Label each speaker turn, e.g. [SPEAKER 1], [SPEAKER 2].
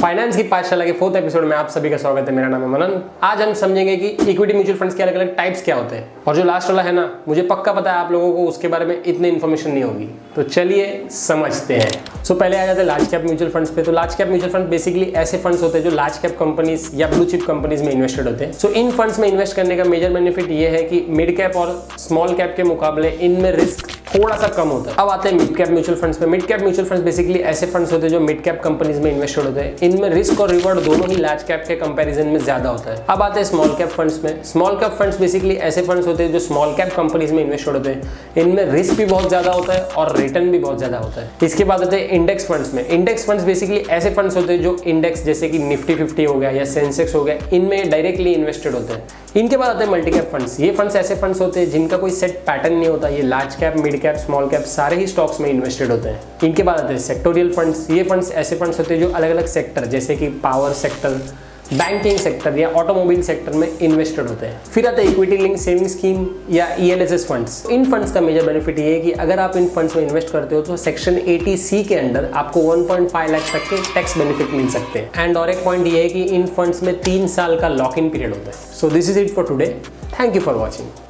[SPEAKER 1] Finance की पाठशाला के 4th एपिसोड में आप सभी का स्वागत है। मेरा नाम है मनन। आज हम समझेंगे कि इक्विटी म्यूचुअल फंड्स के अलग अलग टाइप्स क्या होते हैं, और जो लास्ट वाला है ना, मुझे पक्का पता है आप लोगों को उसके बारे में इतनी इन्फॉर्मेशन नहीं होगी। तो चलिए समझते हैं। पहले आ जाते हैं लार्ज कैप म्यूचुअल फंड्स पे। तो large cap mutual fund basically ऐसे फंड्स होते हैं जो लार्ज कैप कंपनीज या ब्लू चिप कंपनीज में इन्वेस्टेड होते हैं। इन फंड्स में इन्वेस्ट करने का मेजर बेनिफिट ये है कि मिड कैप और स्मॉल कैप के मुकाबले इनमें रिस्क थोड़ा सा कम होता है। अब आते हैं मिड कैप म्यूचुअल फंड्स पे। Mid cap mutual funds basically ऐसे फंड्स होते हैं जो मिड कैप कंपनीज में इन्वेस्टेड होते हैं। इनमें रिस्क और रिवॉर्ड दोनों ही लार्ज कैप के कंपैरिजन में ज्यादा होता है। अब आते हैं स्मॉल कैप फंड्स में। स्मॉल कैप फंड्स बेसिकली ऐसे फंड्स होते हैं जो स्मॉल कैप कंपनीज में इन्वेस्टेड होते हैं। इनमें रिस्क भी बहुत ज्यादा होता है और रिटर्न भी बहुत ज्यादा होता है। इसके बाद आते हैं इंडेक्स फंड्स में। इंडेक्स फंड्स बेसिकली ऐसे फंड्स होते हैं जो इंडेक्स जैसे कि निफ्टी 50 हो गया या सेंसेक्स हो गया, इनमें डायरेक्टली इन्वेस्टेड होते हैं। इनके बाद आते हैं मल्टी कैप फंड्स। ये फंड्स ऐसे फंड्स होते हैं जिनका कोई सेट पैटर्न नहीं होता। ये large cap, mid cap, small cap सारे ही स्टॉक्स में इन्वेस्टेड होते हैं। इनके बाद आते हैं सेक्टोरियल फंड्स। ये फंड्स ऐसे फंड्स होते हैं जो अलग अलग सेक्टर जैसे कि पावर सेक्टर, बैंकिंग सेक्टर या ऑटोमोबाइल सेक्टर में इन्वेस्टेड होते हैं। फिर आता है इक्विटी लिंक सेविंग स्कीम या ELSS फंड्स। इन फंड्स का मेजर बेनिफिट ये है कि अगर आप इन फंड्स में इन्वेस्ट करते हो तो सेक्शन 80C के अंडर आपको 1.5 लाख तक के टैक्स बेनिफिट मिल सकते हैं। एंड और एक पॉइंट ये है कि इन फंड्स में 3 साल का लॉक इन पीरियड होता है। So this is it for today. Thank you for watching.